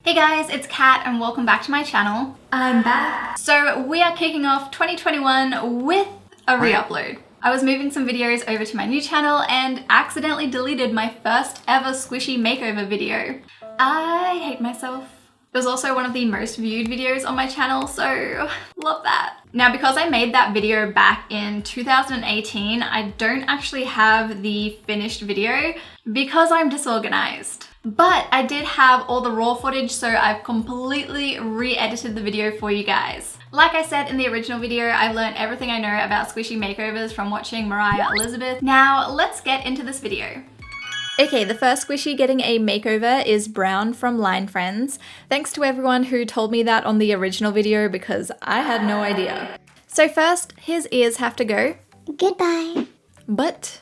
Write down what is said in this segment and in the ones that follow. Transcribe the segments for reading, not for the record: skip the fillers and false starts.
Hey guys, it's Kat and welcome back to my channel. I'm back. So we are kicking off 2021 with a re-upload. I was moving some videos over to my new channel and accidentally deleted my first ever squishy makeover video. I hate myself. It was also one of the most viewed videos on my channel, so love that. Now, because I made that video back in 2018, I don't actually have the finished video because I'm disorganized. But I did have all the raw footage, so I've completely re-edited the video for you guys. Like I said in the original video, I've learned everything I know about squishy makeovers from watching Moriah Elizabeth. Now, let's get into this video. Okay, the first squishy getting a makeover is Brown from Line Friends. Thanks to everyone who told me that on the original video because I had no idea. So first, his ears have to go. Goodbye. But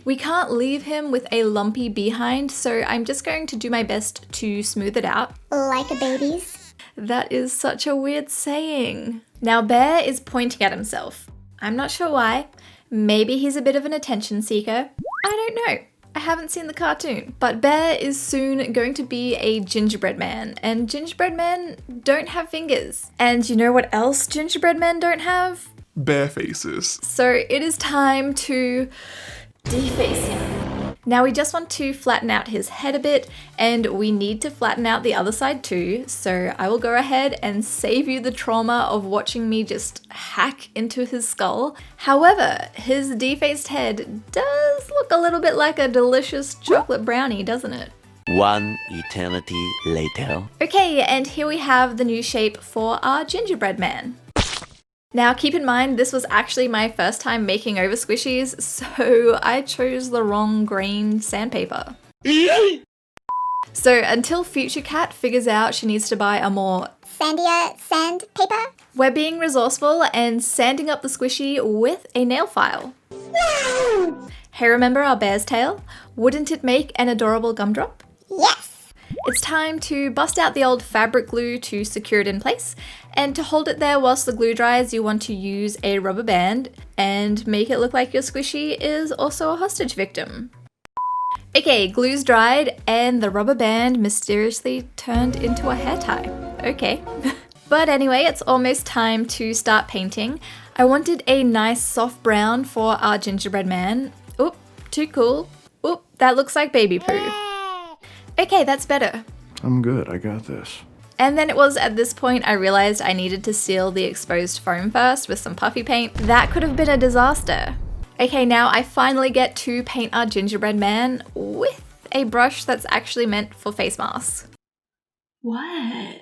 we can't leave him with a lumpy behind, so I'm just going to do my best to smooth it out. Like a baby's. That is such a weird saying. Now Bear is pointing at himself. I'm not sure why. Maybe he's a bit of an attention seeker. I don't know. I haven't seen the cartoon. But Bear is soon going to be a gingerbread man, and gingerbread men don't have fingers. And you know what else gingerbread men don't have? Bare faces. So it is time to deface him. Now we just want to flatten out his head a bit, and we need to flatten out the other side too, so I will go ahead and save you the trauma of watching me just hack into his skull. However, his defaced head does look a little bit like a delicious chocolate brownie, doesn't it? One eternity later. Okay, and here we have the new shape for our gingerbread man. Now keep in mind, this was actually my first time making over squishies, so I chose the wrong green sandpaper. So until Future Cat figures out she needs to buy a more sandier sandpaper, we're being resourceful and sanding up the squishy with a nail file. Hey, remember our bear's tail? Wouldn't it make an adorable gumdrop? yes. It's time to bust out the old fabric glue to secure it in place, and to hold it there whilst the glue dries, you want to use a rubber band and make it look like your squishy is also a hostage victim. Okay, glue's dried and the rubber band mysteriously turned into a hair tie. Okay. But anyway, it's almost time to start painting. I wanted a nice soft brown for our gingerbread man. Oop, too cool. Oop, that looks like baby poo. Okay, that's better. I'm good, I got this. And then it was at this point I realized I needed to seal the exposed foam first with some puffy paint. That could have been a disaster. Okay, now I finally get to paint our gingerbread man with a brush that's actually meant for face masks. What?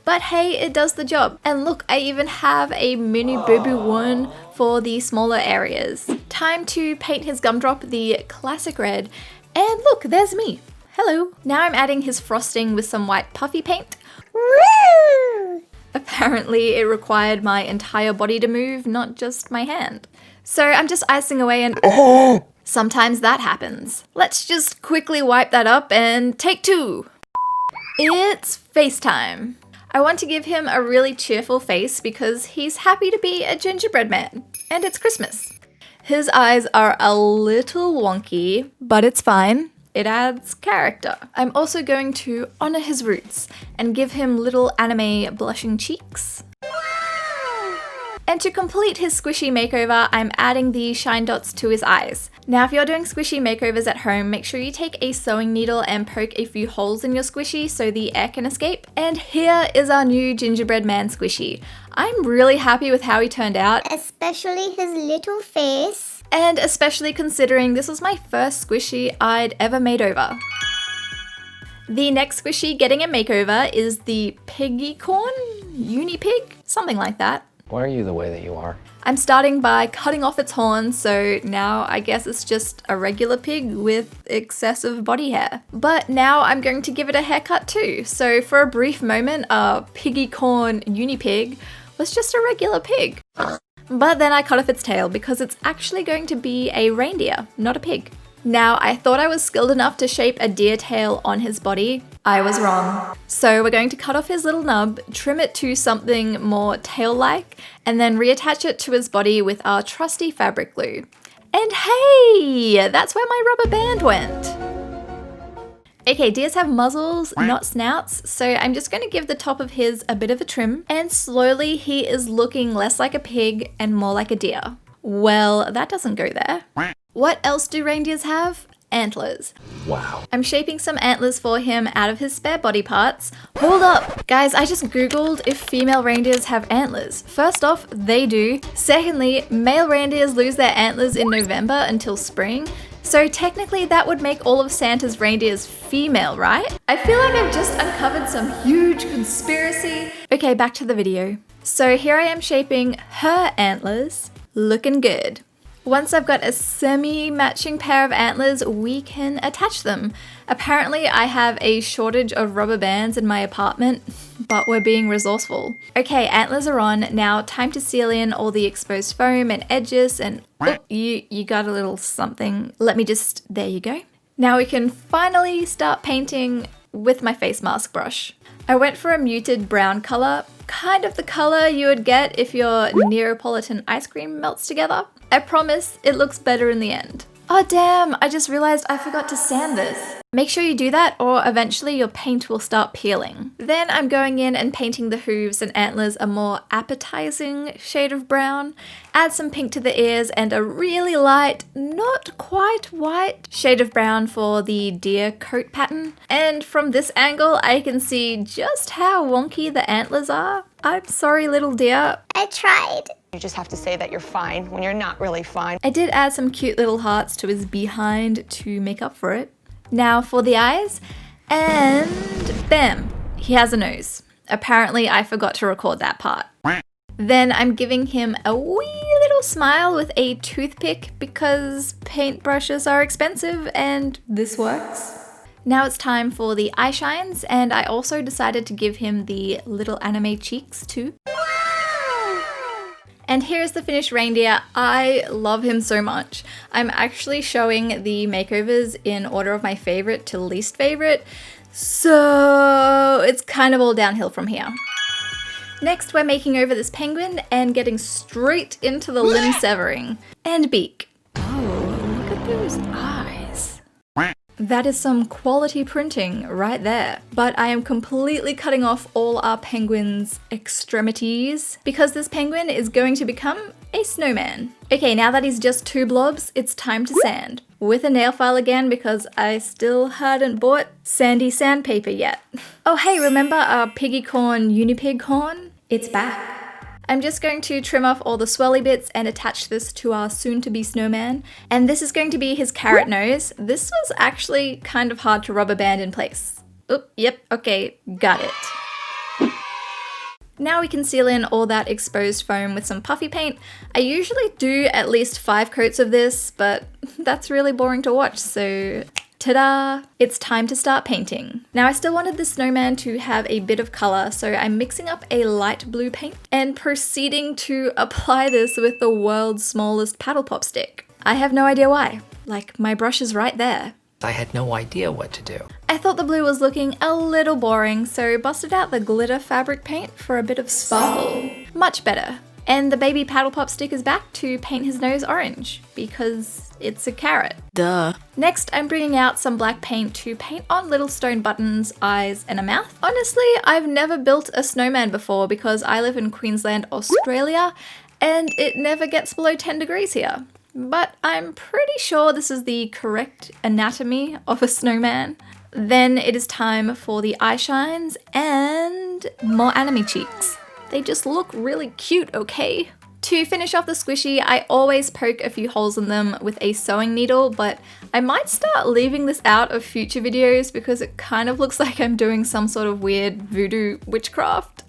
But hey, it does the job. And look, I even have a mini boo-boo one for the smaller areas. Time to paint his gumdrop the classic red. And look, there's me. Hello. Now I'm adding his frosting with some white puffy paint. Woo! Apparently it required my entire body to move, not just my hand. So I'm just icing away and sometimes that happens. Let's just quickly wipe that up and take two. It's face time. I want to give him a really cheerful face because he's happy to be a gingerbread man and it's Christmas. His eyes are a little wonky, but it's fine. It adds character. I'm also going to honor his roots and give him little anime blushing cheeks. And to complete his squishy makeover, I'm adding the shine dots to his eyes. Now, if you're doing squishy makeovers at home, make sure you take a sewing needle and poke a few holes in your squishy so the air can escape. And here is our new gingerbread man squishy. I'm really happy with how he turned out. Especially his little face. And especially considering this was my first squishy I'd ever made over. The next squishy getting a makeover is the piggycorn? Unipig? Something like that. Why are you the way that you are? I'm starting by cutting off its horns, so now I guess it's just a regular pig with excessive body hair. But now I'm going to give it a haircut too. So for a brief moment, a piggycorn unipig was just a regular pig. But then I cut off its tail because it's actually going to be a reindeer, not a pig. Now, I thought I was skilled enough to shape a deer tail on his body. I was wrong. So we're going to cut off his little nub, trim it to something more tail-like, and then reattach it to his body with our trusty fabric glue. And hey, that's where my rubber band went. Okay, deers have muzzles, not snouts, so I'm just going to give the top of his a bit of a trim, and slowly he is looking less like a pig and more like a deer. Well, that doesn't go there. What else do reindeers have? Antlers. Wow. I'm shaping some antlers for him out of his spare body parts. Hold up! Guys, I just googled if female reindeers have antlers. First off, they do. Secondly, male reindeers lose their antlers in November until spring. So technically that would make all of Santa's reindeers female, right? I feel like I've just uncovered some huge conspiracy. Okay, back to the video. So here I am shaping her antlers. Looking good. Once I've got a semi-matching pair of antlers, we can attach them. Apparently I have a shortage of rubber bands in my apartment, but we're being resourceful. Okay, antlers are on. Now time to seal in all the exposed foam and edges and oh, you got a little something. Let me just, there you go. Now we can finally start painting with my face mask brush. I went for a muted brown color, kind of the color you would get if your Neapolitan ice cream melts together. I promise it looks better in the end. Oh damn, I just realized I forgot to sand this. Make sure you do that or eventually your paint will start peeling. Then I'm going in and painting the hooves and antlers a more appetizing shade of brown. Add some pink to the ears and a really light, not quite white shade of brown for the deer coat pattern. And from this angle, I can see just how wonky the antlers are. I'm sorry, little deer. I tried. You just have to say that you're fine when you're not really fine. I did add some cute little hearts to his behind to make up for it. Now for the eyes, and bam, he has a nose. Apparently I forgot to record that part. Then I'm giving him a wee little smile with a toothpick because paintbrushes are expensive and this works. Now it's time for the eye shines, and I also decided to give him the little anime cheeks too. And here's the finished reindeer. I love him so much. I'm actually showing the makeovers in order of my favorite to least favorite, so it's kind of all downhill from here. Next, we're making over this penguin and getting straight into the limb severing and beak. Oh, look at those eyes. That is some quality printing right there. But I am completely cutting off all our penguin's extremities because this penguin is going to become a snowman. Okay, now that he's just 2 blobs, it's time to sand. With a nail file again because I still hadn't bought sandy sandpaper yet. Oh hey, remember our piggy corn unipig corn? It's back. I'm just going to trim off all the swirly bits and attach this to our soon-to-be snowman. And this is going to be his carrot nose. This was actually kind of hard to rubber band in place. Oop, yep, okay, got it. Now we can seal in all that exposed foam with some puffy paint. I usually do at least 5 coats of this, but that's really boring to watch, so ta-da! It's time to start painting. Now I still wanted the snowman to have a bit of color, so I'm mixing up a light blue paint and proceeding to apply this with the world's smallest paddle pop stick. I have no idea why. Like, my brush is right there. I had no idea what to do. I thought the blue was looking a little boring, so busted out the glitter fabric paint for a bit of sparkle. Much better. And the baby paddle pop stick is back to paint his nose orange, because it's a carrot. Duh. Next, I'm bringing out some black paint to paint on little stone buttons, eyes, and a mouth. Honestly, I've never built a snowman before because I live in Queensland, Australia, and it never gets below 10 degrees here. But I'm pretty sure this is the correct anatomy of a snowman. Then it is time for the eye shines and more anime cheeks. They just look really cute, okay? To finish off the squishy, I always poke a few holes in them with a sewing needle, but I might start leaving this out of future videos because it kind of looks like I'm doing some sort of weird voodoo witchcraft.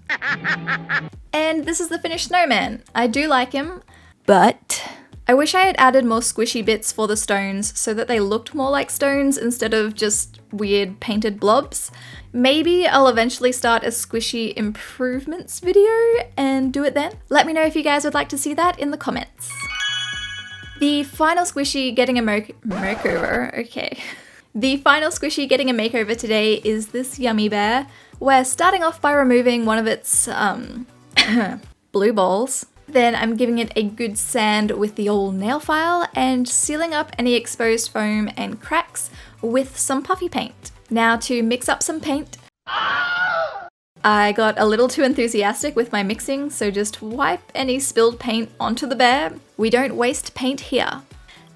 And this is the finished snowman. I do like him, but I wish I had added more squishy bits for the stones so that they looked more like stones instead of just weird painted blobs. Maybe I'll eventually start a squishy improvements video and do it then. Let me know if you guys would like to see that in the comments. The final squishy getting a makeover, okay. The final squishy getting a makeover today is this yummy bear. We're starting off by removing one of its blue balls. Then I'm giving it a good sand with the old nail file and sealing up any exposed foam and cracks with some puffy paint. Now to mix up some paint. I got a little too enthusiastic with my mixing, so just wipe any spilled paint onto the bear. We don't waste paint here.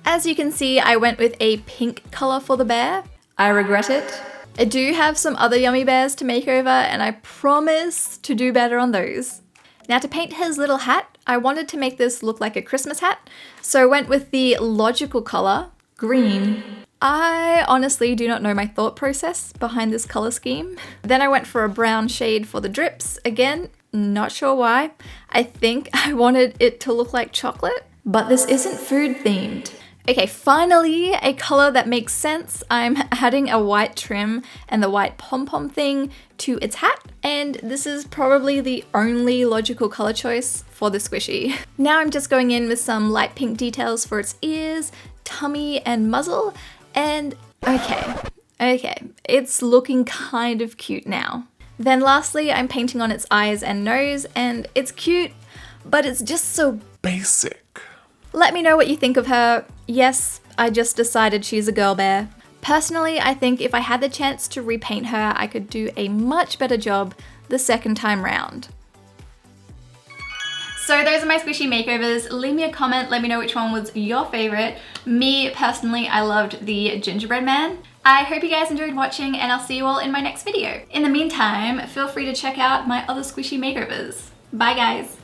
As you can see, I went with a pink color for the bear. I regret it. I do have some other yummy bears to make over, and I promise to do better on those. Now to paint his little hat, I wanted to make this look like a Christmas hat, so I went with the logical color, green. I honestly do not know my thought process behind this color scheme. Then I went for a brown shade for the drips. Again, not sure why. I think I wanted it to look like chocolate, but this isn't food themed. Okay, finally, a color that makes sense. I'm adding a white trim and the white pom-pom thing to its hat, and this is probably the only logical color choice for the squishy. Now I'm just going in with some light pink details for its ears, tummy, and muzzle, and okay, it's looking kind of cute now. Then lastly, I'm painting on its eyes and nose, and it's cute, but it's just so Basic. Let me know what you think of her. Yes, I just decided she's a girl bear. Personally, I think if I had the chance to repaint her, I could do a much better job the second time round. So those are my squishy makeovers. Leave me a comment, let me know which one was your favorite. Me, personally, I loved the gingerbread man. I hope you guys enjoyed watching, and I'll see you all in my next video. In the meantime, feel free to check out my other squishy makeovers. Bye guys.